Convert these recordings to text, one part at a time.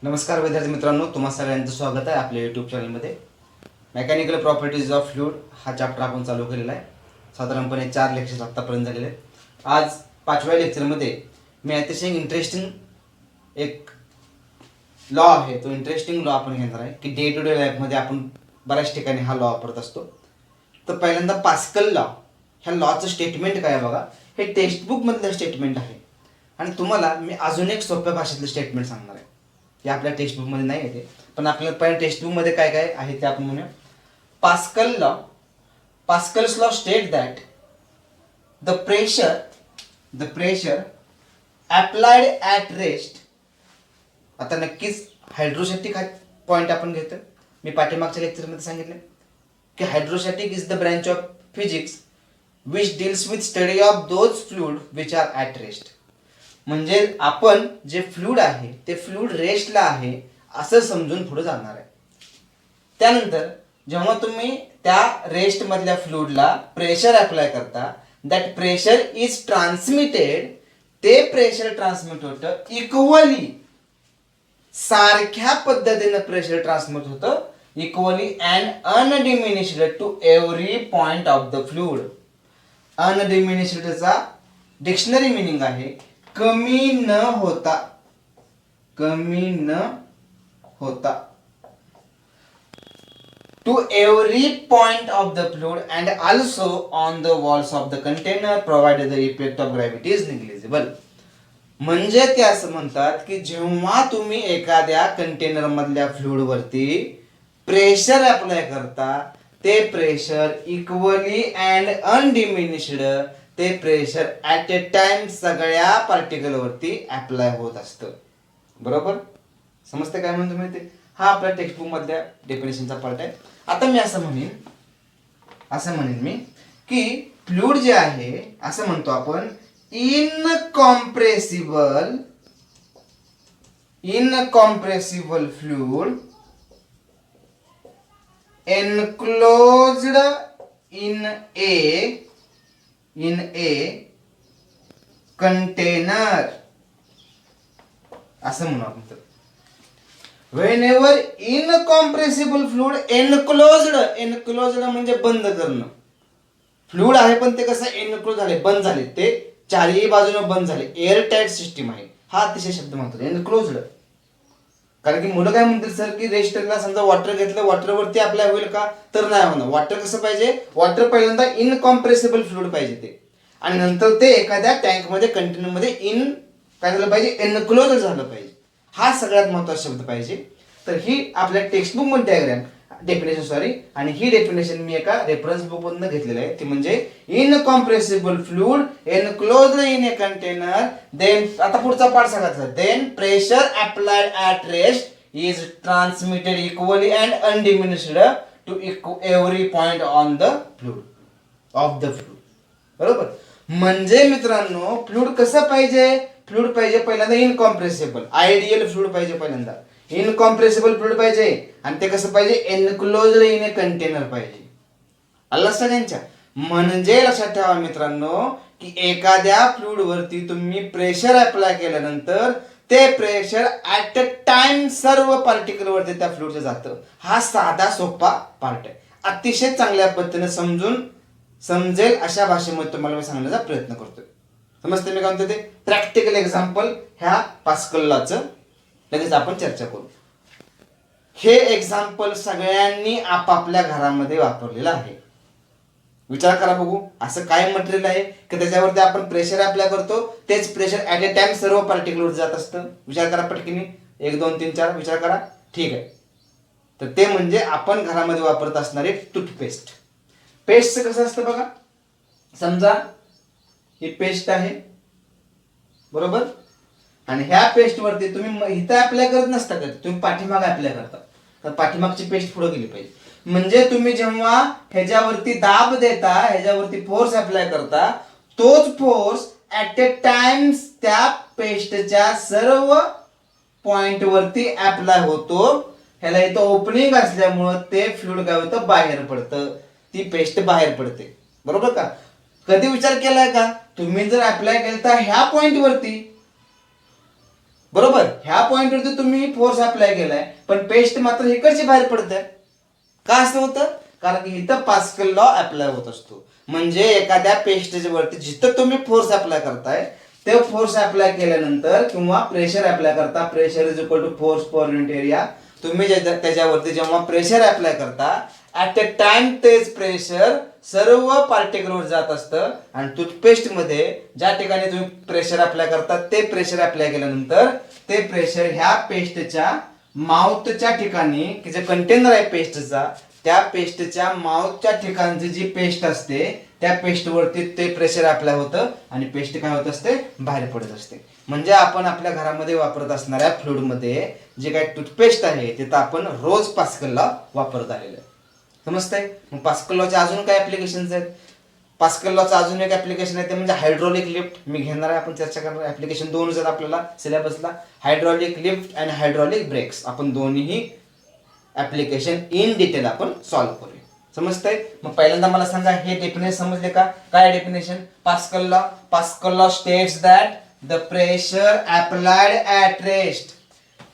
नमस्कार विद्यार्थी मित्रांनो, तुम्हा सगळ्यांचं स्वागत आहे आपल्या यूट्यूब चॅनलमध्ये. मेकॅनिकल प्रॉपर्टीज ऑफ फ्लूइड हा चॅप्टर आपण चालू केलेला आहे. साधारणपणे 4 लेक्चर्स आत्तापर्यंत झालेले आहेत. आज 5व्या लेक्चरमध्ये मी अतिशय इंटरेस्टिंग एक लॉ आहे, तो इंटरेस्टिंग लॉ आपण घेणार आहे की डे टू डे लाईफमध्ये आपण बऱ्याच ठिकाणी हा लॉ वापरत असतो. तर पहिल्यांदा पास्कल लॉ, ह्या लॉचं स्टेटमेंट काय आहे बघा. हे टेक्स्टबुकमधलं स्टेटमेंट आहे आणि तुम्हाला मी अजून एक सोप्या भाषेतलं स्टेटमेंट सांगणार आहे. हे आपल्या टेक्स्टबुकमध्ये नाही येते, पण आपल्याला पहिल्या टेक्स्टबुकमध्ये काय काय आहे ते आपण म्हणूया. Pascal's law state that the pressure applied at rest. आता नक्कीच हायड्रोस्टॅटिक हा पॉईंट आपण घेतो. मी पाठीमागच्या लेक्चरमध्ये सांगितलं की hydrostatic is the branch of physics which deals with study of those fluid which are at rest. म्हणजे आपण जे फ्लूइड आहे ते फ्लूइड रेस्टला आहे असं समजून पुढे जाणार आहे. त्यानंतर जेव्हा तुम्ही त्या रेस्टमधल्या फ्लूइडला प्रेशर अप्लाय करता, दॅट प्रेशर इज ट्रान्समिटेड. ते प्रेशर ट्रान्समिट होतं इक्वली, सारख्या पद्धतीनं प्रेशर ट्रान्समिट होतं equally and undiminished to every point of the fluid. अनडिमिनिश्डचा डिक्शनरी मिनिंग आहे कमी न होता, कमी न होता. To every point of the fluid and also on the walls of the container provided the effect of gravity is negligible. म्हणजे ते असं म्हणतात की जेव्हा तुम्ही एखाद्या कंटेनर मधल्या फ्लूइड वरती प्रेशर अप्लाय करता, ते प्रेशर इक्वली अँड अनडिमिनिश्ड, ते प्रेशर ॲट ए टाइम सगळ्या पार्टिकल वरती अप्लाय होत असतं. बरोबर समजते काय म्हणतो मी ते. हा आपल्या टेक्स्टबुक मधल्या डेफिनेशनचा पार्ट आहे. आता मी असं म्हणेन मी की फ्लूइड जे आहे असं म्हणतो आपण incompressible fluid enclosed in a container असं म्हणू आपण. whenever incompressible fluid enclosed म्हणजे बंद करणं. फ्लूइड आहे पण ते कसं एनक्लोज झाले, बंद झाले, ते चारही बाजूने बंद झाले, एअर टाईट सिस्टीम आहे. हा अतिशय शब्द म्हणतो एनक्लोज्ड. कारण की मुलं काय म्हणतील सर की रेजिस्टरला समजा वॉटर घेतलं, वॉटरवरती अप्लाय होईल का, तर नाही होणार. वॉटर कसं पाहिजे, वॉटर पहिल्यांदा इनकॉम्प्रेसिबल फ्लूइड पाहिजे ते, आणि नंतर ते एखाद्या टँकमध्ये कंटेनरमध्ये काय झालं पाहिजे, एनक्लोज झालं पाहिजे. हा सगळ्यात महत्त्वाचा शब्द पाहिजे. तर ही आपल्या टेक्स्टबुक मध्ये डेफिनेशन आणि ही डेफिनेशन मी एका रेफरन्स बुक मधून घेतलेलं आहे. ती म्हणजे incompressible fluid enclosed in a container, then आता पुढचा पार्ट सांगायचा, then pressure applied at rest is transmitted equally and undiminished to every point on the fluid of the fluid. बरोबर. म्हणजे मित्रांनो फ्लूइड कसं पाहिजे, फ्लूइड पाहिजे पहिल्यांदा इनकॉम्प्रेसिबल, आयडियल फ्लूइड पाहिजे पहिल्यांदा, इनकॉम्प्रेसिबल फ्लूइड पाहिजे, आणि ते कसं पाहिजे, एनक्लोज्ड इन ए कंटेनर पाहिजे. आलं सगळ्यांच्या. म्हणजे लक्षात ठेवा मित्रांनो की एखाद्या फ्लूइड वरती तुम्ही प्रेशर अप्लाय केल्यानंतर ते प्रेशर ऍट अ टाइम सर्व पार्टिकल वरती त्या फ्लूइडचं जातं. हा साधा सोपा पार्ट आहे. अतिशय चांगल्या पद्धतीने समजेल अशा भाषेमध्ये तुम्हाला मी सांगण्याचा प्रयत्न करतोय. समजते मी काय म्हणतो ते. प्रॅक्टिकल एक्झाम्पल ह्या पास्कल लॉचं लगेच आपण चर्चा करू. हे एक्झाम्पल सगळ्यांनी आपापल्या घरामध्ये वापरलेलं आहे. विचार करा बघू, असं काय मटेरियल आहे की त्याच्यावरती आपण प्रेशर अप्लाय करतो, तेच प्रेशर ऍट ए टाइम सर्व पार्टिकलवर जात असतं. विचार करा पटकीने, 1 2 3 4 विचार करा. ठीक आहे. तर ते म्हणजे आपण घरामध्ये वापरत असणारे टूथपेस्ट. पेस्टचं कसं असतं बघा. समजा ही पेस्ट आहे, बरोबर, आणि ह्या पेस्ट वरती तुम्ही इथं अप्लाय करत नसता का, तुम्ही पाठीमाग अप्लाय करता, तर पाठीमागची पेस्ट पुढे गेली पाहिजे. म्हणजे तुम्ही जेव्हा ह्याच्यावरती दाब देता, ह्याच्यावरती फोर्स अप्लाय करता, तोच फोर्स ऍट ए टाइम त्या पेस्टच्या सर्व पॉइंट वरती अप्लाय होतो. ह्याला इथं ओपनिंग असल्यामुळं ते फ्लूइड काय होतं, बाहेर पडतं, ती पेस्ट बाहेर पडते. बरोबर का. कधी विचार केलाय का तुम्ही जर अप्लाय केलं तर ह्या पॉइंट वरती, बरोबर, ह्या पॉइंटवरती तुम्ही फोर्स अप्लाय केलाय पण पेस्ट मात्र इकडची बाहेर पडते. का असं होतं? कारण की इथं पास्कल लॉ अप्लाय होत असतो. म्हणजे एखाद्या पेस्टच्या वरती जिथं तुम्ही फोर्स अप्लाय करताय ते फोर्स अप्लाय केल्यानंतर किंवा प्रेशर अप्लाय करता, pressure is equal to force per unit area. तुम्ही त्याच्यावरती जेव्हा प्रेशर अप्लाय करता ऍट अ टाइम तेच प्रेशर सर्व पार्टिकलवर जात असतं आणि टूथपेस्ट मध्ये ज्या ठिकाणी तुम्ही प्रेशर अप्लाय करता ते प्रेशर अप्लाय केल्यानंतर ते प्रेशर ह्या पेस्टच्या माउथच्या ठिकाणी की जे कंटेनर आहे पेस्टचा त्या पेस्टच्या माउथच्या ठिकाणची जी पेस्ट असते त्या पेस्टवरती ते प्रेशर अप्लाय होतं आणि पेस्ट काय होत असते? बाहेर पडत असते. म्हणजे आपण आपल्या घरामध्ये वापरत असणाऱ्या फ्लुइडमध्ये जे काही टूथपेस्ट आहे तिथं आपण रोज पास्कल लॉ वापरत आलेलं आहे. समजतंय? मग पास्कल लॉचे अजून काय ऍप्लिकेशन्स आहेत? पास्कल लॉचं अजून एक ऍप्लिकेशन आहे ते म्हणजे हायड्रॉलिक लिफ्ट. मी घेणार आहे, आपण चर्चा करणार. ऍप्लिकेशन दोनच आहेत आपल्याला सिलेबसला, हायड्रॉलिक लिफ्ट आणि हायड्रॉलिक ब्रेक्स. आपण दोन्ही ऍप्लिकेशन इन डिटेल आपण सॉल्व्ह करूया. समजतंय? मग पहिल्यांदा मला सांगा हे डेफिनेशन समजले का? काय definition? Pascal law. Pascal law states that the pressure applied at rest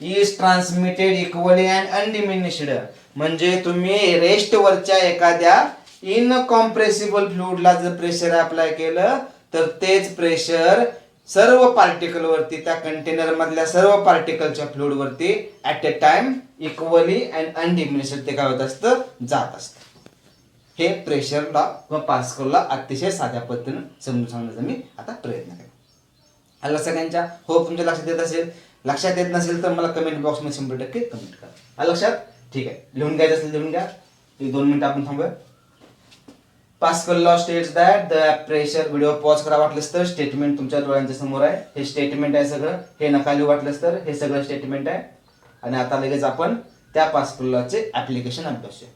is transmitted equally and undiminished. म्हणजे तुम्ही रेस्ट वरच्या एखाद्या इनकॉम्प्रेसिबल फ्लुइडला जर प्रेशर अप्लाय केलं तर तेच प्रेशर सर्व पार्टिकल वरती त्या कंटेनर मधल्या सर्व पार्टिकलच्या फ्लुइड वरती at a time equally and undiminished ते काय होत असतं? जात असतं. हे प्रेशर लॉ किंवा पास्कल लॉ अतिशय साध्या पद्धतीनं समजून सांगण्याचा मी आता प्रयत्न करेन. आलं सगळ्यांच्या? हो, तुमच्या लक्षात येत असेल. लक्षात येत नसेल तर मला कमेंट बॉक्समध्ये 100% कमेंट करा. आलं लक्षात? ठीक आहे, लिहून घ्यायचं असेल लिहून घ्या. 1-2 मिनिटं आपण थांबूया. Pascal law states that the pressure, video pause करा वाटलंच तर, स्टेटमेंट तुमच्या डोळ्यांच्या समोर आहे. हे स्टेटमेंट आहे सगळं, हे नका लिहू वाटलंच तर, हे सगळं स्टेटमेंट आहे. आणि आता लगेच आपण त्या पास्कल लॉचे ऍप्लिकेशन अभ्यासूया.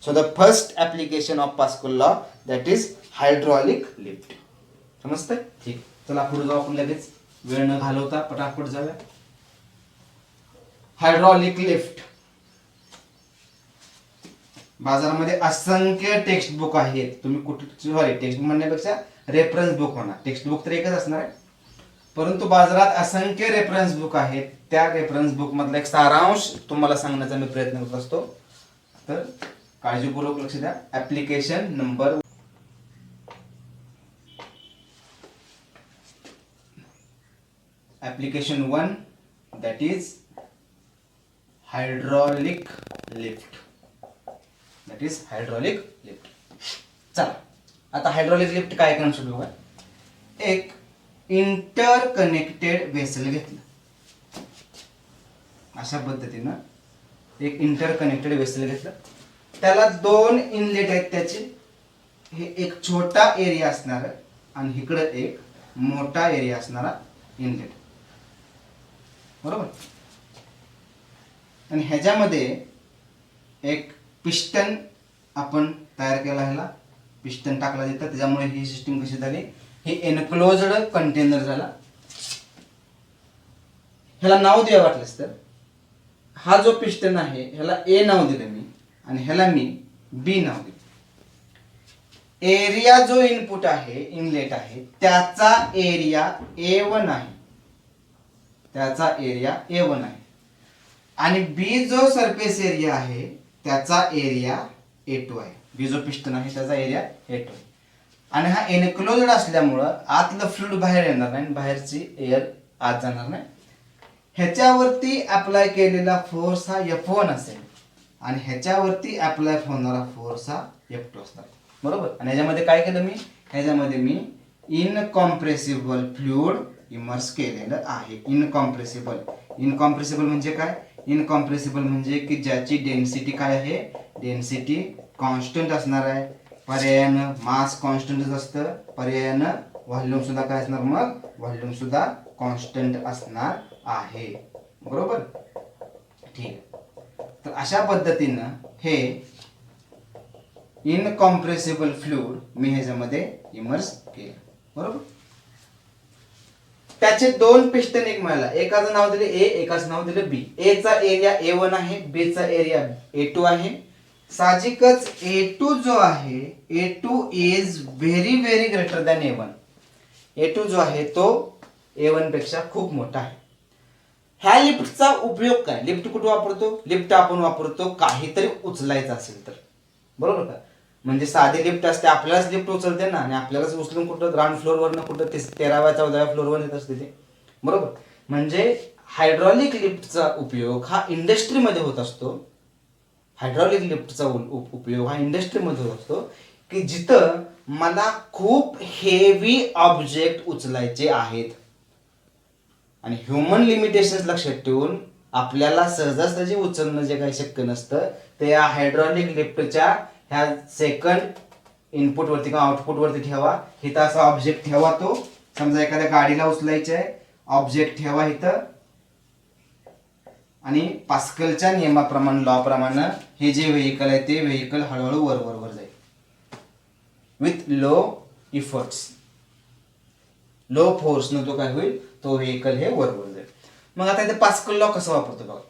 So the first application of Pascal law that is hydraulic lift. समजतंय? ठीक, चला पुढे जाऊ आपण लगेच, वेळ न घालवता पटापट जाऊया. Hydraulic lift. बाजारामध्ये असंख्य टेक्स्ट बुक आहेत. तुम्ही कुठे, सॉरी टेक्स्ट बुक म्हणण्यापेक्षा रेफरन्स बुक म्हणा. टेक्स्ट बुक तर एकच असणार आहे, परंतु बाजारात असंख्य रेफरन्स बुक आहेत. त्या रेफरन्स बुक मधला एक सारांश तुम्हाला सांगण्याचा मी प्रयत्न करत असतो, तर काळजीपूर्वक लक्ष द्या. Application number application 1 that is hydraulic lift. That is hydraulic lift. चला आता हायड्रॉलिक लिफ्ट काय कन्सेप्ट बघा. एक इंटरकनेक्टेड वेसल घेतलं, अशा पद्धतीनं एक इंटरकनेक्टेड वेसल घेतलं. त्याला 2 इनलेट आहेत त्याचे. हे एक छोटा एरिया असणार आणि इकडे एक मोठा एरिया असणारा इनलेट, बरोबर. आणि ह्याच्यामध्ये एक पिस्टन आपण तयार केला. ह्याला पिस्टन टाकला देतात, त्याच्यामुळे ही सिस्टीम कशी झाली, हे एनक्लोज्ड कंटेनर झाला. ह्याला नाव द्या वाटलंच तर. हा जो पिस्टन आहे ह्याला ए नाव दिलं मी आणि ह्याला मी बी नाव दिलं. एरिया जो इनपुट आहे, इनलेट आहे, त्याचा एरिया A1 आहे, त्याचा एरिया A1 आहे. आणि बी जो सरफेस एरिया आहे त्याचा एरिया A2 आहे. बी जो पिस्टन आहे त्याचा एरिया A2 आहे. आणि हा एनक्लोज्ड असल्यामुळं आतलं फ्लुइड बाहेर येणार नाही, बाहेरची एअर आत जाणार नाही. ह्याच्यावरती अप्लाय केलेला फोर्स हा F1 असेल आणि ह्याच्यावरती अप्लाय होणारा फोर्स हा F2 असणार, बरोबर. आणि ह्याच्यामध्ये काय केलं मी, ह्याच्यामध्ये मी इनकॉम्प्रेसिबल फ्लुइड इमर्स केलेलं आहे. इनकॉम्प्रेसिबल. इनकॉम्प्रेसिबल म्हणजे काय? इनकॉम्प्रेसिबल म्हणजे की ज्याची डेन्सिटी काय आहे, डेन्सिटी कॉन्स्टंट असणार आहे. पर्यायानं मास कॉन्स्टंटच असतं, पर्यायानं व्हॉल्यूम सुद्धा काय असणार, मग व्हॉल्यूम सुद्धा कॉन्स्टंट असणार आहे, बरोबर. ठीक, तर अशा पद्धतीनं हे इनकॉम्प्रेसिबल फ्लुइड मी ह्याच्यामध्ये इमर्स केलं, बरोबर. त्याचे 2 पिस्टन एक मिळाला, एकाचं नाव दिले ए, एकाचं नाव दिलं बी. ए चा एरिया A1 आहे, बी चा एरिया A2 आहे. साहजिकच A2 जो आहे, A2 is very very greater than A1. A2 जो आहे तो A1 पेक्षा खूप मोठा आहे. ह्या लिफ्टचा उपयोग काय? लिफ्ट कुठे वापरतो? लिफ्ट आपण वापरतो काहीतरी उचलायचं असेल तर, बरोबर का? म्हणजे साधी लिफ्ट असते, आपल्यालाच लिफ्ट उचलते ना, आणि आपल्यालाच उचलून कुठं ग्राउंड फ्लोअरवरनं कुठं 13व्या 14व्या फ्लोअरवर येत असते ते, बरोबर. म्हणजे हायड्रॉलिक लिफ्टचा उपयोग हा इंडस्ट्रीमध्ये होत असतो. हायड्रॉलिक लिफ्टचा उपयोग हा इंडस्ट्रीमध्ये होत असतो की जिथं मला खूप हेवी ऑब्जेक्ट उचलायचे आहेत आणि ह्युमन लिमिटेशन्स लक्षात ठेवून आपल्याला सहजासहजी उचलणं जे काही शक्य नसतं ते या हायड्रॉलिक लिफ्टच्या ह्या सेकंड इनपुटवरती किंवा आउटपुटवरती ठेवा. इथं असा ऑब्जेक्ट ठेवा, तो समजा एखाद्या गाडीला उचलायचे आहे, ऑब्जेक्ट ठेवा इथं, आणि पास्कलच्या नियमाप्रमाणे लॉ प्रमाणे हे जे व्हेकल आहे ते व्हेकल हळूहळू वर वर वर जाईल विथ लो इफर्ट्स, लो फोर्सनं तो काय होईल, तो व्हेकल हे वर वर जाईल. मग आता इथे पास्कल लॉ कसं वापरतो बघा.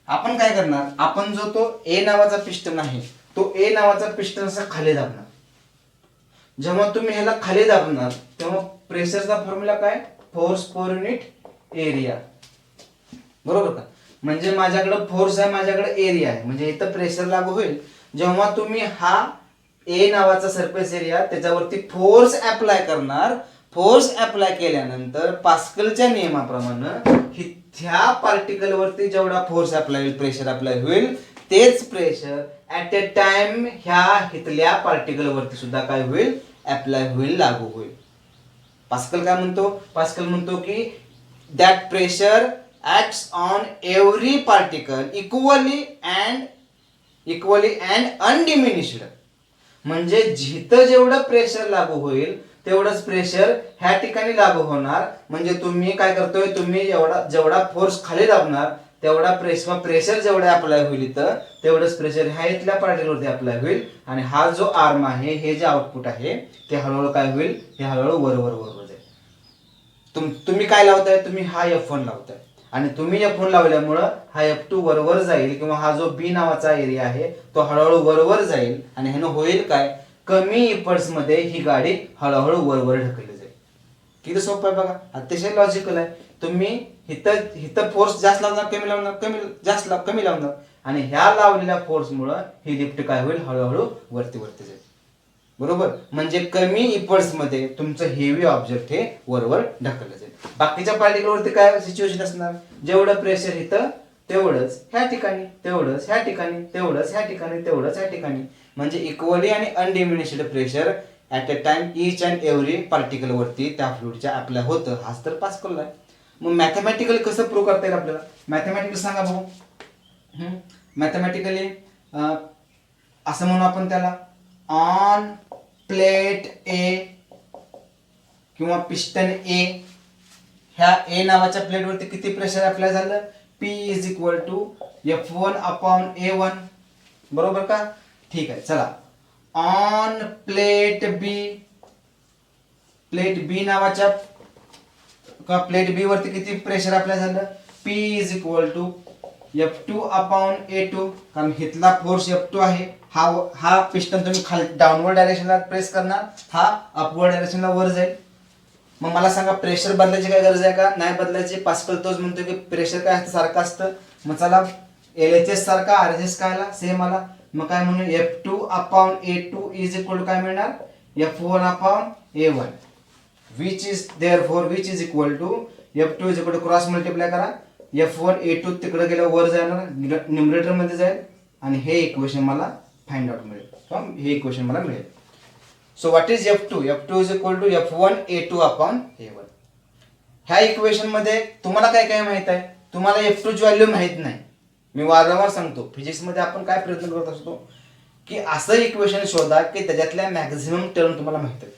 आपण काय करणार, आपण जो तो ए नावाचा पिस्टन आहे तो ए नावाचा पिस्टन असा खाली दाबणार. जेव्हा तुम्ही ह्याला खाली दाबणार तेव्हा प्रेशरचा फॉर्म्युला काय, फोर्स पर युनिट एरिया, बरोबर का? म्हणजे माझ्याकडे फोर्स आहे, माझ्याकडे एरिया आहे, म्हणजे इथं प्रेशर लागू होईल. जेव्हा तुम्ही हा ए नावाचा सरफेस एरिया त्याच्यावरती फोर्स अप्लाय करणार, फोर्स अप्लाय केल्यानंतर पास्कलच्या नियमाप्रमाणे ह्या पार्टिकल वरती जेवढा फोर्स अप्लाय होईल, प्रेशर अप्लाय होईल, तेच प्रेशर ऍट ए टाइम ह्या इथल्या पार्टिकल वरती सुद्धा काय होईल, अप्लाय होईल, लागू होईल. पास्कल काय म्हणतो, पास्कल म्हणतो की that pressure acts on every particle equally and undiminished. म्हणजे जिथं जेवढं प्रेशर लागू होईल तेवढंच प्रेशर ह्या ठिकाणी लागू होणार. म्हणजे तुम्ही काय करतोय, तुम्ही जेवढा फोर्स खाली दाबणार तेवढा प्रेशर जेवढा अप्लाय होईल इथं तेवढंच प्रेशर ह्या इथल्या पार्टिकलवरती अप्लाय होईल, आणि हा जो आर्म आहे, हे जे आउटपुट आहे ते हळूहळू काय होईल, हे हळूहळू वर वर वर वर जाईल. तुम्ही काय लावताय, तुम्ही हा F1 लावताय, आणि तुम्ही F1 लावल्यामुळं हा F2 वरवर जाईल, किंवा हा जो बी नावाचा एरिया आहे तो हळूहळू वरवर जाईल, आणि ह्यानं होईल काय, कमी इफर्ट्स मध्ये ही गाडी हळूहळू वरवर ढकलली जाईल. किती सोपं आहे बघा, अतिशय लॉजिकल आहे. तुम्ही इथं फोर्स जास्त लावणार, कमी लावणार, कमी लावणार, आणि ह्या लावलेल्या फोर्समुळं ही लिफ्ट काय होईल, हळूहळू वरती वरती जाईल, बरोबर. म्हणजे कमी इफर्ट्स मध्ये तुमचं हेवी ऑब्जेक्ट हे वरवर ढकललं जाईल. बाकीच्या पार्टिकलवरती काय सिच्युएशन असणार, जेवढं प्रेशर इथं तेवढंच ह्या ठिकाणी, तेवढंच ह्या ठिकाणी, तेवढंच ह्या ठिकाणी, तेवढंच ह्या ठिकाणी. म्हणजे इक्वली आणि undiminished pressure at a time each and every particle वरती त्या फ्लुइडच्या अप्लाय होतं. हाच तर पास्कल आहे. मग मॅथमॅटिकली कसं प्रूव्ह करता येईल आपल्याला, मॅथमॅटिकली सांगा भाऊ. मॅथमॅटिकली असं म्हणू आपण त्याला, ऑन प्लेट ए किंवा पिस्टन ए, ह्या ए नावाच्या प्लेटवरती किती प्रेशर अप्लाय झालं, P is equal to F1 upon A1, बरोबर का? ठीक आहे, चला. ऑन प्लेट बी नावाच्या प्लेट बी वरती किती प्रेशर अप्लाय झालं, P is equal to F2 upon A2, कारण इथला फोर्स F2 आहे. हा पिस्टन तुम्ही खाली डाऊनवर्ड डायरेक्शनला प्रेस करणार, हा अपवर्ड डायरेक्शनला वर जाईल. मग मला सांगा, प्रेशर बदलायची काय गरज आहे का, नाही बदलायची. पास्कल तोच म्हणतो की प्रेशर काय असतं, सारखं असतं. मग चला LHS सारखा RHS काय आला, सेम आला. मग काय म्हणून F2 upon A2 is equal to काय मिळणार, F1 upon A1, which is equal to F2 is equal to cross multiply करा, F1 A2 तिकडे गेलं वर जाणार, न्यूमरेटर मध्ये जाईल, आणि हे इक्वेशन मला फाइंड आउट मिळेल, हे इक्वेशन मला मिळेल. So what is F2? F2 is equal to F1 A2 upon A1. ह्या इक्वेशन मध्ये तुम्हाला काय काय माहित आहे, तुम्हाला F2 ची व्हॅल्यू माहित नाही. मी वारंवार सांगतो, फिजिक्स मध्ये आपण काय प्रयत्न करत असतो की असं इक्वेशन शोधा की त्याच्यातल्या मॅक्झिमम टर्म तुम्हाला माहित आहे.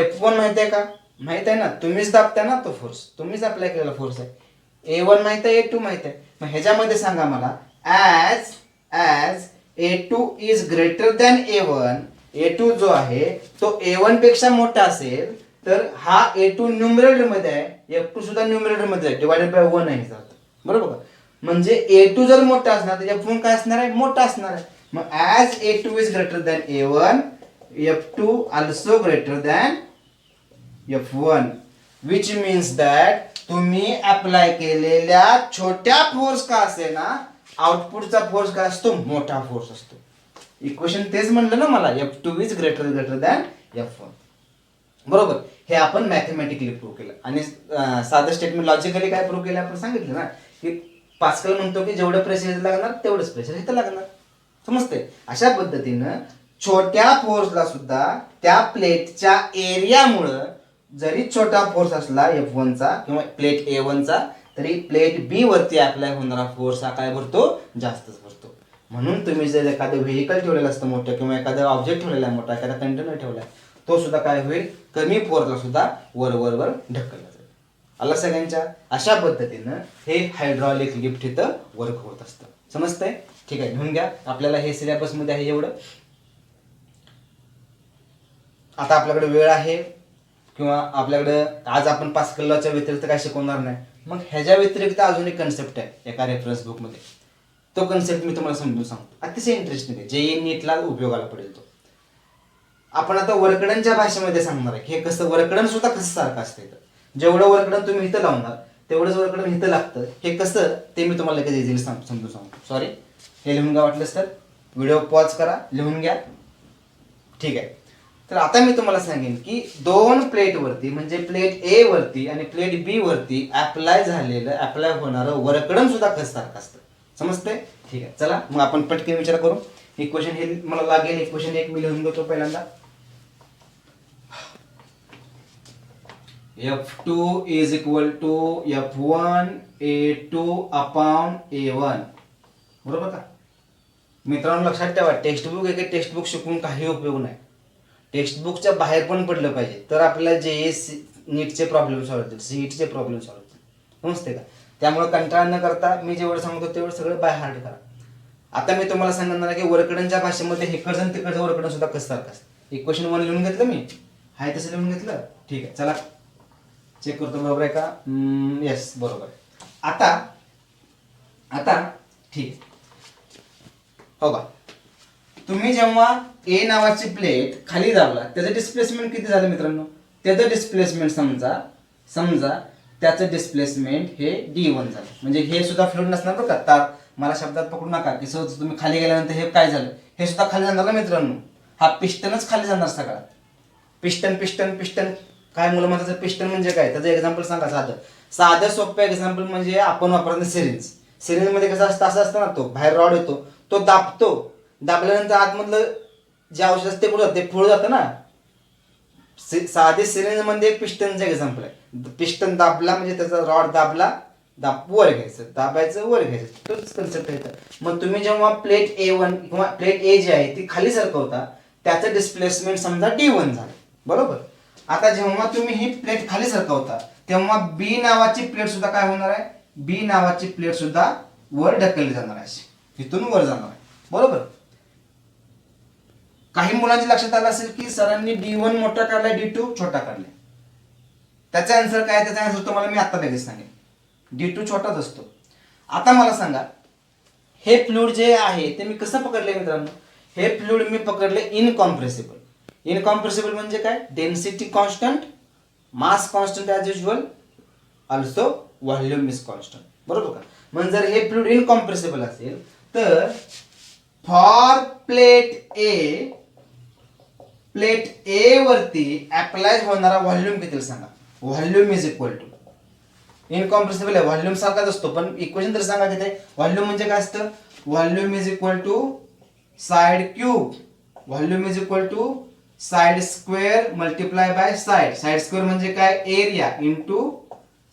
F1 माहित आहे का, माहित आहे ना, तुम्हीच दाबताय ना तो फोर्स, तुम्हीच अप्लाय केलेला फोर्स आहे. A1 माहित आहे, A2 माहित आहे. मग ह्याच्यामध्ये सांगा मला, as A2 is greater than A1, A2 जो आहे तो A1 पेक्षा मोठा असेल तर हा A2 न्यूमरेटर मध्ये आहे, F2 सुद्धा न्यूमरेटर मध्ये आहे, डिवाइडेड बाय 1 आहे, बरोबर. म्हणजे A2 जर मोठा असणार तर F1 काय असणार आहे, मोठा असणार आहे. मग as A2 is greater than A1, F2 also greater than F1, which means that तुम्ही अप्लाय केलेल्या छोट्या फोर्स का असे ना, आउटपुटचा फोर्स काय असतो, मोठा फोर्स असतो. इक्वेशन तेच म्हणलं ना मला, F2 is greater than F1. बरोबर. हे आपण मॅथमॅटिकली प्रूव्ह केलं. आणि साधं स्टेटमेंट लॉजिकली काय प्रूव्ह केलं आपण सांगितलं ना, की पास्कल म्हणतो की जेवढं प्रेशर लागणार तेवढंच प्रेशर इथं लागणार. समजते. अशा पद्धतीनं छोट्या फोर्सला सुद्धा त्या प्लेटच्या एरियामुळं जरी छोटा फोर्स असला F1चा किंवा प्लेट A1चा, तरी प्लेट B वरती अप्लाय होणारा फोर्स हा काय भरतो, जास्तच भरतो. म्हणून तुम्ही जर एखादं व्हेकल ठेवलेलं असतं मोठं, किंवा एखादं ऑब्जेक्ट ठेवलेला आहे मोठा, एखादा कंटेनर ठेवलाय, तो सुद्धा काय होईल, कमी फोर्सला सुद्धा वर वर वर ढकलला जाईल. आला सगळ्यांच्या. अशा पद्धतीनं हे हायड्रॉलिक लिफ्ट इथं वर्क होत असतं. समजतंय. ठीक आहे, घेऊन घ्या. आपल्याला हे सिलेबस मध्ये आहे एवढं. आता आपल्याकडे वेळ आहे, किंवा आपल्याकडे आज आपण पास्कल लॉच्या व्यतिरिक्त काय शिकवणार नाही. मग ह्याच्या व्यतिरिक्त अजून एक कन्सेप्ट आहे एका रेफरन्स बुक मध्ये. तो कन्सेप्ट मी तुम्हाला समजून सांगतो. अतिशय इंटरेस्टिंग आहे, जे नीटला उपयोगाला पडेल तो. आपण आता वर्कडनच्या भाषेमध्ये सांगणार आहे. हे कसं वर्कडन सुद्धा कसं सारखं असतं. जेवढं वर्कडन तुम्ही इथं लावणार तेवढंच वर्कडन इथं लागतं. हे कसं ते मी तुम्हाला लगेच इझिली समजून सांगतो. सॉरी, हे लिहून घ्या. वाटलंच तर व्हिडिओ पॉज करा, लिहून घ्या. ठीक आहे. तर आता मी तुम्हाला सांगेन की दोन प्लेटवरती, म्हणजे प्लेट ए वरती आणि प्लेट बी वरती अप्लाय होणारं वर्कडन सुद्धा कसं सारखं असतं. समजतंय. ठीक आहे, चला मग आपण पटकन विचार करू. इक्वेशन हे मला लागेल. इक्वेशन एक मी लिहून घेतो पहिल्यांदा. F2 is equal to F1 A2 upon A1. बरोबर का मित्रांनो? लक्षात ठेवा, टेक्स्टबुक टेक्स्टबुक शिकून काही उपयोग नाही. टेक्स्टबुकच्या बाहेर पण पडलं पाहिजे, तर आपल्याला नीटचे प्रॉब्लेम सॉल्व्ह होतील, सीईटीचे प्रॉब्लेम सॉल्व्ह होतील. समजते का? त्यामुळे कंटाळा न करता मी जेवढं सांगतो तेवढं सगळं बाय हार्ट करा. आता मी तुम्हाला सांगणार आहे की वर्कडनच्या भाषेमध्ये हेकडचं आणि तिकडचं वर्कडन सुद्धा कसं सारखं असतं. इक्वेशन 1 लिहून घेतलं मी, हाय तसं लिहून घेतलं. ठीक आहे, चला चेक करतो बरोबर आहे का. येस, बरोबर आहे. आता ठीक हो का. तुम्ही जेव्हा ए नावाची प्लेट खाली दाबला, त्याचं डिस्प्लेसमेंट किती झालं मित्रांनो? त्याचं डिस्प्लेसमेंट समजा त्याचं डिस्प्लेसमेंट हे D1 झालं. म्हणजे हे सुद्धा फ्लुइड नसणार बरं का. तर मला शब्दात पकडू नका की सहज तुम्ही खाली गेल्यानंतर हे काय झालं, हे सुद्धा खाली जाणार ना मित्रांनो. हा पिस्टनच खाली जाणार सगळा. पिस्टन काय मुलं म्हणतात पिस्टन म्हणजे काय, त्याचं एक्झाम्पल सांगा. साधं सोपं एक्झाम्पल म्हणजे आपण वापरतो सिरिंज मध्ये कसं असतं, असं असतं ना, तो बाहेर रॉड येतो, तो दाबल्यानंतर आतमधलं जे औषध असते पुढे ते पुढे जातं ना. साधे सिरिंज मध्ये पिस्टनचं एक्झाम्पल आहे. पिस्टन दाबला म्हणजे त्याचा रॉड वर घ्यायचं, दाबायचं, वर घ्यायचं, तोच कन्सेप्ट आहे. मग तुम्ही जेव्हा प्लेट A1 किंवा प्लेट ए जी आहे ती खाली सरकवता, त्याचं डिस्प्लेसमेंट समजा D1 झालं. बरोबर. आता जेव्हा तुम्ही ही प्लेट खाली सरकवता, तेव्हा बी नावाची प्लेट सुद्धा काय होणार आहे, बी नावाची प्लेट सुद्धा वर ढकलली जाणार आहे, तिथून वर जाणार आहे. बरोबर. काही मुलांच्या लक्षात आलं असेल की सरांनी D1 मोठा काढलाय, D2 छोटा काढलाय. त्याचा आन्सर काय, त्याचा आन्सर तुम्हाला मी आता लगेच सांगेन. D2 छोटाच असतो. आता मला सांगा, हे फ्लुइड जे आहे ते मी कसं पकडले मित्रांनो? हे फ्लुइड मी पकडले इनकॉम्प्रेसिबल. इनकॉम्प्रेसिबल म्हणजे काय? Density constant, mass constant as usual, also volume is constant. बरोबर का? म्हणजे जर हे फ्लुइड इनकॉम्प्रेसिबल असेल तर फॉर प्लेट ए वरती अप्लाय होणारा व्हॉल्यूम किती सांगा. Volume is equal to, incompressible आहे, व्हॉल्यूम सारखाच असतो, पण इक्वेशन तर सांगा किती. व्हॉल्यूम म्हणजे काय असतं? Volume is equal to side cube. Volume is equal to side square multiply by side. Side square म्हणजे काय? Area into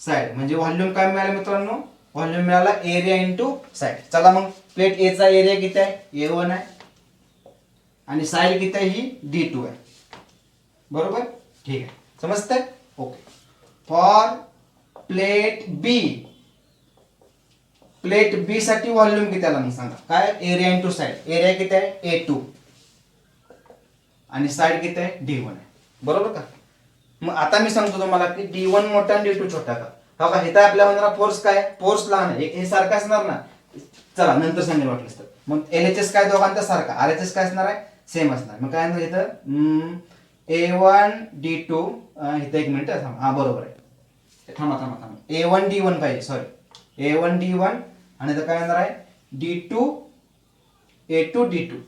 side. म्हणजे व्हॉल्यूम काय मिळालं मित्रांनो? व्हॉल्यूम मिळाला एरिया इंटू साइड. चला मग प्लेट ए चा एरिया किती आहे? A1 आहे, आणि साइड किती आहे? ही D2 आहे. बरोबर. ठीक आहे, समजतंय? ओके. फॉर प्लेट बी साठी व्हॉल्यूम किती आला मग सांगा. काय? Area into side. एरिया किती आहे? A2, आणि साइड किती आहे? D1 आहे. बरोबर का? मग आता मी सांगतो तुम्हाला की D1 मोठा आणि D2 छोटा का. हो का? इथं आपल्या होणारा फोर्स काय? फोर्स लहान आहे, हे सारखं असणार ना. चला नंतर सांगेल वाटलंच तर. मग LHS काय दोघांचा सारखा, RHS काय असणार आहे? सेम असणार. मग काय इथं A1 D2, इथं एक मिनिट. हा बरोबर आहे. थांबा A1D1 पाहिजे, सॉरी A1D1 आणि आता काय येणार आहे D2 A2D2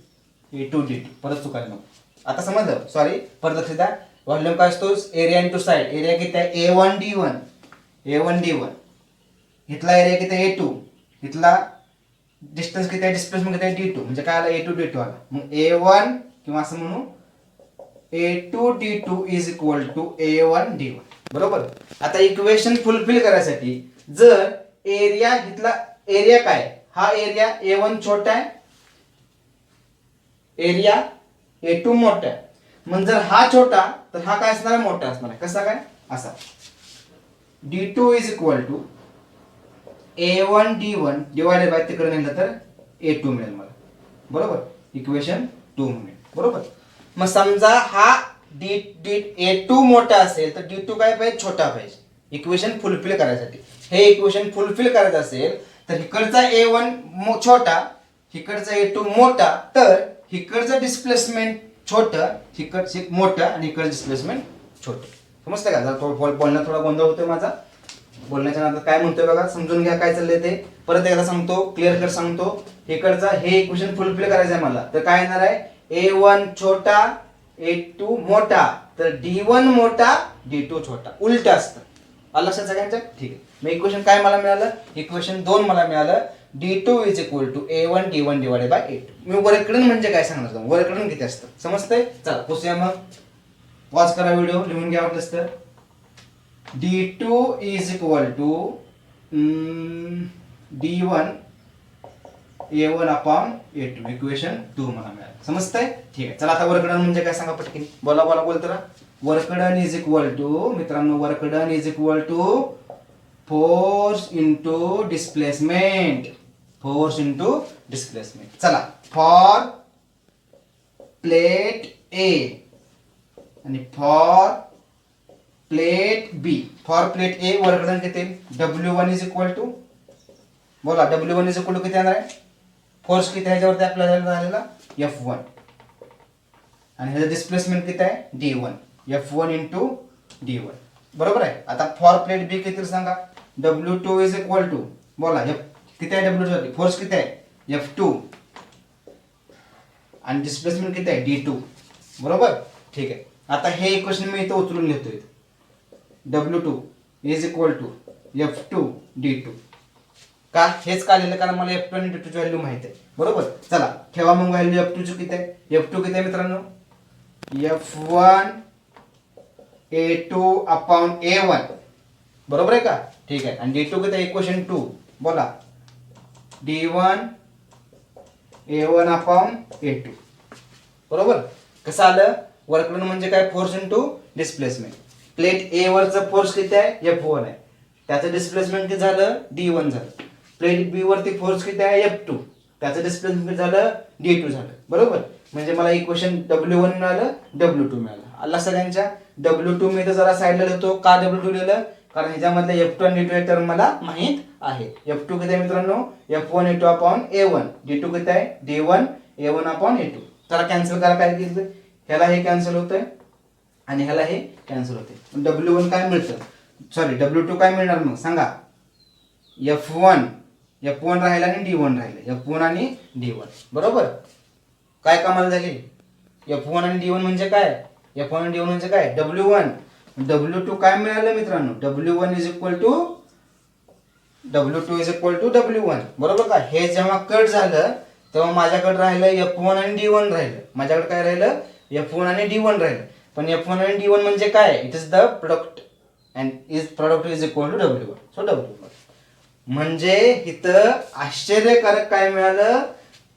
A2D2 परत चुकायला नको. आता समजलं, सॉरी परत लक्ष द्या. व्हॉल्यूम काय असतो, एरिया इंटू साईड. एरिया किती आहे A1D1 इथला एरिया किती आहे A2, इथला डिस्टन्स किती आहे, डिस्प्लेसमेंट किती आहे D2, म्हणजे काय आला A2D2 आला. मग A1 किंवा असं म्हणू A2D2 is equal to A1D1. बरोबर. आता इक्वेशन फुलफिल करायसाठी जर एरिया इथला एरिया काय, हा एरिया A1 छोटा आहे, एरिया A2 मोठा आहे. मग जर हा छोटा तर हा काय असणार आहे, मोठा असणार आहे. कसा काय, असा D2 is equal to A1D1 divided by तिकडे नेलं तर A2 मिळेल मला. बरोबर, इक्वेशन 2 मिळेल. बरोबर. मग समजा हा A2 मोठा असेल तर D2 काय पाहिजे, छोटा पाहिजे. इक्वेशन फुलफिल करायसाठी हे इक्वेशन फुलफिल करायचं असेल तर इकडचा A1 छोटा, इकडचा A2 मोठा, तर इकडचं डिस्प्लेसमेंट छोटं, इकडचं मोठं आणि इकडचं डिस्प्लेसमेंट छोटं. समजतं का? जरा बोलण्यात थोडा गोंधळ होतोय माझा. बोलण्याच्या नंतर काय म्हणतोय बघा, समजून घ्या काय चाललंय ते. परत एकदा सांगतो, क्लिअर कट सांगतो. इकडचा हे इक्वेशन फुलफिल करायचं आहे मला, तर काय येणार आहे, A1 छोटा A2 मोठा, तर D1 मोठा D2 छोटा, उलट असतं. आलं लक्षात सगळ्यांच्या? ठीक आहे. मग इक्वेशन काय मला मिळालं, इक्वेशन 2 मला मिळालं D2 is equal to A1D1 divided by A2. मी वरकडून म्हणजे काय सांगणार तुम्ही, वरकडून किती असतं समजतंय. चला पुसूया. मग वॉच करा व्हिडिओ, लिहून घ्या वाटलंच तर. D2 is equal to D1 A1 upon A2. Equation 2 मला मिळालं. समजतंय? ठीक आहे. चला आता वर्कडन म्हणजे काय सांगा पटकन. बोला बोलतो ना. वर्कडन इज इक्वल टू, मित्रांनो work done is equal to force into displacement. Force into displacement. चला, फॉर प्लेट A आणि for plate B. For plate A work done किती, W1 इज इक्वल टू, बोला W1 इज इक्वल टू किती येणार आहे, force किती ह्याच्यावरती आपल्याला झालेला F1 आणि ह्याचं डिस्प्लेसमेंट किती आहे D1. F1 into D1. बरोबर आहे. आता फॉर प्लेट B किती सांगा, W2 इज इक्वल टू, बोला किती आहे W2, फोर्स किती आहे F2 आणि डिस्प्लेसमेंट किती आहे D2. बरोबर. ठीक आहे. आता हे इक्वेशन मी इथं उचलून घेतोय, W2 is equal to F2 D2. का हेच का लिहिलं, कारण मला F2 आणि D2 ची व्हॅल्यू माहिती आहे. बरोबर. चला ठेवा मग व्हॅल्यू F2 ची किती आहे, F2 किती आहे मित्रांनो, F1 A2 अपॉन A1. बरोबर आहे का? ठीक आहे. आणि D2 किती आहे, इक्वेशन 2, बोला D1 A1 अपॉन A2. बरोबर. कसं आलं, वर्कडन म्हणजे काय, force into displacement. Plate A वरचं फोर्स किती आहे F1 आहे, त्याचं डिस्प्लेसमेंट किती झालं D1 झालं. प्लेट B वरती फोर्स किती आहे F2, त्याचं डिस्प्लेसमेंट झालं D2 झालं. बरोबर. म्हणजे मला इक्वेशन W1 मिळालं, W2 मिळालं. आला सगळ्यांच्या. W2 मी तर जरा साईडला लिहितो. का W2 लिहिलं, कारण ह्याच्यामधले F2 आणि D2 हे टर्म मला माहित आहे. F2 किती आहे मित्रांनो, F1 A2 upon A1. D2 किती आहे D1 A1 अपॉन A2. चला कॅन्सल करा, काय घेतलं, ह्याला हे कॅन्सल होतंय आणि ह्याला हे कॅन्सल होते. W1 काय मिळतं, सॉरी W2 काय मिळणार मग सांगा, F1 राहिला आणि D1 राहिलं, F1 आणि D1. बरोबर. काय कमाल झाली, F1 आणि D1 म्हणजे काय, F1 आणि D1 म्हणजे काय W1. W2 काय मिळालं मित्रांनो, W1 is equal to W2 is equal to W1. बरोबर का. हे जेव्हा कट झालं तेव्हा माझ्याकडे राहिलं F1 आणि D1 राहिलं. माझ्याकडे काय राहिलं, F1 आणि D1 राहिलं. पण F1 आणि D1 म्हणजे काय, it is the product and is product is equal to W1. So W1 म्हणजे इथं आश्चर्यकारक काय मिळालं,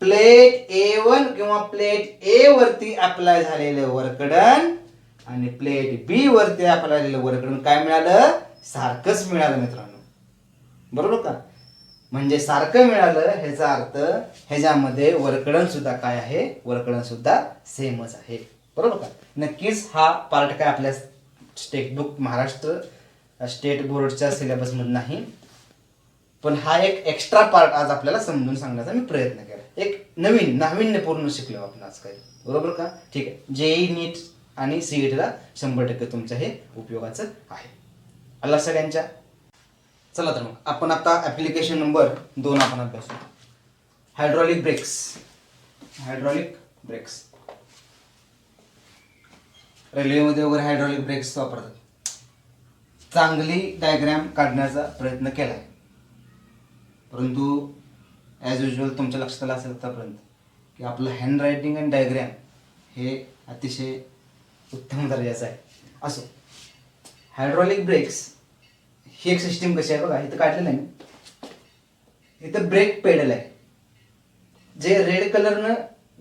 प्लेट A1 किंवा प्लेट A वरती अप्लाय झालेलं वर्कडन आणि प्लेट B वरती अप्लाय झालेलं वर्कडन काय मिळालं, सारखंच मिळालं मित्रांनो. बरोबर का. म्हणजे सारखं मिळालं ह्याचा अर्थ ह्याच्यामध्ये वर्कडन सुद्धा काय आहे, वर्कडन सुद्धा सेमच आहे. बरोबर का. नक्कीच हा पार्ट काय आपल्या टेक्स्टबुक महाराष्ट्र स्टेट बोर्डच्या सिलेबस मध्ये नाही, पण हा एक एक्स्ट्रा पार्ट आज आपल्याला समजून सांगण्याचा मी प्रयत्न केला. एक नवीन नाविन्यपूर्ण शिकलो आपण आज काही. बरोबर का. ठीक आहे. JEE नीट आणि CET ला 100% तुमचं हे उपयोगाचं आहे. आला सगळ्यांच्या. चला तर मग आपण आता ॲप्लिकेशन नंबर 2 आपण अभ्यासू. Hydraulic breaks. हायड्रॉलिक ब्रेक्स रेल्वेमध्ये वगैरे हायड्रॉलिक ब्रेक्स वापरतात. चांगली डायग्रॅम काढण्याचा प्रयत्न केला आहे, परंतु ॲज युजल तुमच्या लक्षात आलं असेल आतापर्यंत की आपलं हँड रायटिंग आणि डायग्रॅम हे अतिशय उत्तम दर्जाचं आहे. असो, हायड्रॉलिक ब्रेक्स ही एक सिस्टीम कशी आहे बघा, इथं काढलेलं आहे मी. इथं ब्रेक पेडल आहे, जे रेड कलरनं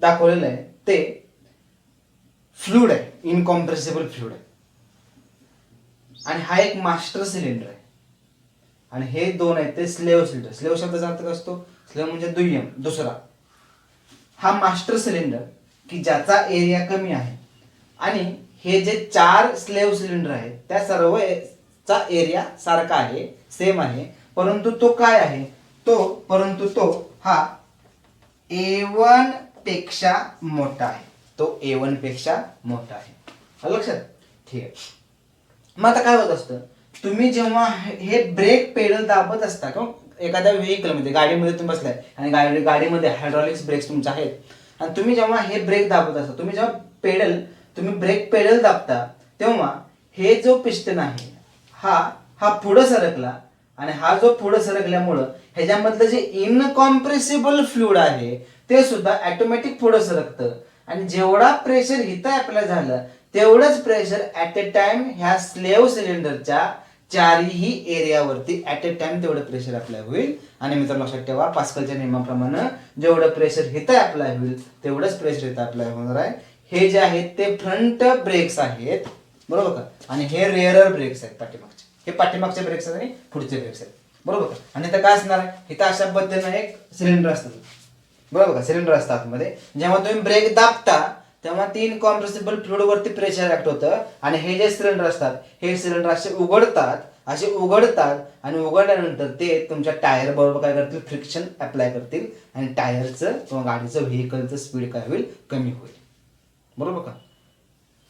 दाखवलेलं आहे ते फ्लुइड आहे, इनकॉम्प्रेसिबल फ्लुइड आहे. आणि हा एक मास्टर सिलेंडर आहे, आणि हे दोन आहेत ते स्लेव्ह सिलेंडर. स्लेव्ह शब्दाचा अर्थ असतो, स्लेव्ह म्हणजे दुय्यम, दुसरा. हा मास्टर सिलेंडर की ज्याचा एरिया कमी आहे, आणि हे जे 4 स्लेव्ह सिलेंडर आहेत त्या सर्वचा एरिया सारखा आहे, सेम आहे, परंतु तो काय आहे, तो हा A1 पेक्षा मोठा आहे. तो A1 पेक्षा मोठा आहे. आलं लक्षात? ठीक आहे. मग आता काय होत असतं, तुम्ही जेव्हा हे ब्रेक पेडल दाबत असता किंवा एखाद्या व्हेकलमध्ये, गाडीमध्ये तुम्ही बसलाय आणि गाडीमध्ये हायड्रॉलिक्स ब्रेक्स तुमचे आहेत, आणि तुम्ही जेव्हा हे ब्रेक दाबत असता, तुम्ही जेव्हा तुम्ही ब्रेक पेडल दाबता, तेव्हा हे जो पिस्टन आहे हा पुढं सरकला, आणि हा जो पुढं सरकल्यामुळं ह्याच्यामधलं जे इनकॉम्प्रेसिबल फ्लुइड आहे ते सुद्धा ऑटोमॅटिक पुढं सरकतं. आणि जेवढा प्रेशर इथं अप्लाय झालं तेवढंच प्रेशर ॲट ए टाइम ह्या स्लेव्ह सिलेंडरच्या चारही एरियावरती ॲट ए टाइम तेवढं प्रेशर अप्लाय होईल. आणि मित्रांनो लक्षात ठेवा, पास्कलच्या नियमाप्रमाणे जेवढं प्रेशर इथं अप्लाय होईल तेवढंच प्रेशर इथं अप्लाय होणार आहे. हे जे आहेत ते फ्रंट ब्रेक्स आहेत, बरोबर का, आणि हे रेअरर ब्रेक्स आहेत पाठीमागचे. हे पाठीमागचे ब्रेक्स आहेत आणि पुढचे ब्रेक्स आहेत, बरोबर का. आणि इथं काय असणार आहे, इथं अशा पद्धतीनं एक सिलेंडर असतं, बरोबर का, सिलेंडर असतं आतमध्ये. जेव्हा तुम्ही ब्रेक दाबता तेव्हा 3 कॉम्प्रेसिबल फ्लुइड वरती प्रेशर ऍक्ट होतं, आणि हे जे सिलेंडर असतात हे सिलेंडर असे उघडतात आणि उघडल्यानंतर ते तुमच्या टायर बरोबर काय करतील, फ्रिक्शन अप्लाय करतील, आणि टायरचं किंवा गाडीचं व्हेकलचं स्पीड काय होईल, कमी होईल, बरोबर का.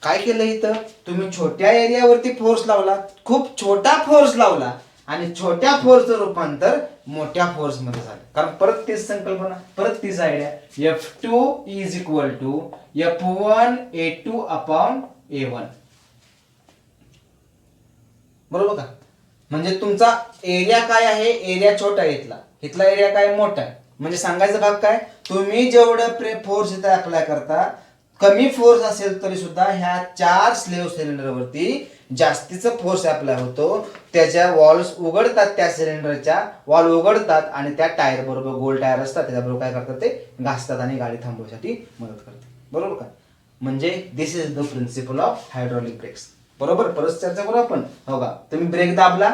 काय केलं इथं, तुम्ही छोट्या एरियावरती फोर्स लावला, खूप छोटा फोर्स लावला, आणि छोट्या फोर्सचं रूपांतर मोठ्या फोर्स मध्ये झालं. कारण परत तीच संकल्पना, परत तीच idea, F2 is equal to F1 A2 upon A1, बरोबर का. म्हणजे तुमचा एरिया काय आहे, एरिया छोटा आहे, इथला एरिया काय मोठा आहे. म्हणजे सांगायचा भाग काय, तुम्ही जेवढं फोर्स इथं अप्लाय करता, कमी फोर्स असेल तरी सुद्धा ह्या 4 स्लेव्ह सिलेंडरवरती जास्तीचा फोर्स अप्लाय होतो. त्याच्या वॉल्स उघडतात, त्या सिलेंडरच्या वॉल उघडतात, आणि त्या टायर बरोबर, गोल टायर असतात त्याच्याबरोबर काय करतात, ते घासतात आणि गाडी थांबवण्यासाठी मदत करते, बरोबर का. म्हणजे this is the principle of hydraulic brakes. बरोबर, परत चर्चा करू आपण. हो का, तुम्ही ब्रेक दाबला,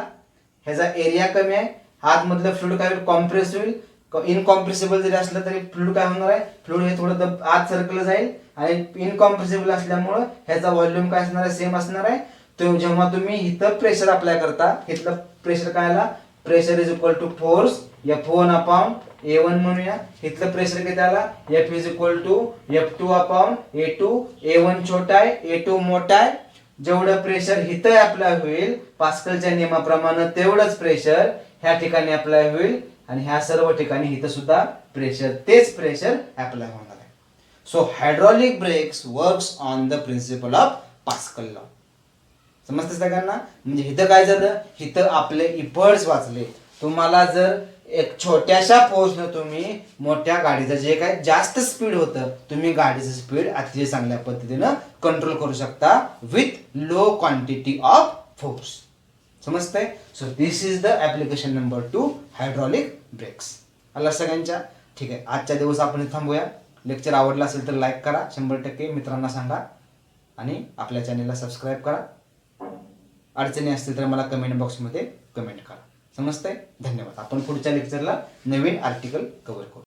ह्याचा एरिया कमी आहे, आतमधलं फ्लुइड काय होईल, कॉम्प्रेस होईल. इनकॉम्प्रेसिबल जरी असलं तरी फ्लुइड काय होणार आहे, फ्लुइड हे थोडं आत सरकलं जाईल, आणि इनकॉम्प्रेसिबल असल्यामुळं ह्याचा व्हॉल्यूम काय असणार आहे, सेम असणार आहे. तो जेव्हा तुम्ही इथं प्रेशर अप्लाय करता, इथलं प्रेशर काय आला, pressure is equal to force F1 upon A1 म्हणूया. इथलं प्रेशर किती आला, F is equal to F2 upon A2. A1 छोटा आहे, A2 मोठा आहे. जेवढं प्रेशर इथं अप्लाय होईल पास्कलच्या नियमाप्रमाणे तेवढंच प्रेशर ह्या ठिकाणी अप्लाय होईल, आणि ह्या सर्व ठिकाणी इथं सुद्धा प्रेशर, तेच प्रेशर अप्लाय होणार आहे. So hydraulic brakes works on the principle of Pascal law. समजते सगळ्यांना. म्हणजे इथं काय झालं, इथं आपले इफर्ट्स वाचले. तुम्हाला जर एक छोट्याशा फोर्सनं तुम्ही मोठ्या गाडीचं जे काय जास्त स्पीड होतं, तुम्ही गाडीचं स्पीड अतिशय चांगल्या पद्धतीनं कंट्रोल करू शकता with low quantity of force. समजतंय. So this is the application number 2 hydraulic brakes. आला सगळ्यांच्या. ठीक आहे, आजच्या दिवस आपण थांबूया. लेक्चर आवडला असेल तर लाईक करा, 100% मित्रांना सांगा, आणि आपल्या चॅनेलला सबस्क्राईब करा. अडचणी असतील तर मला कमेंट बॉक्समध्ये कमेंट करा. समजतंय. धन्यवाद. आपण पुढच्या लेक्चरला नवीन आर्टिकल कव्हर करू.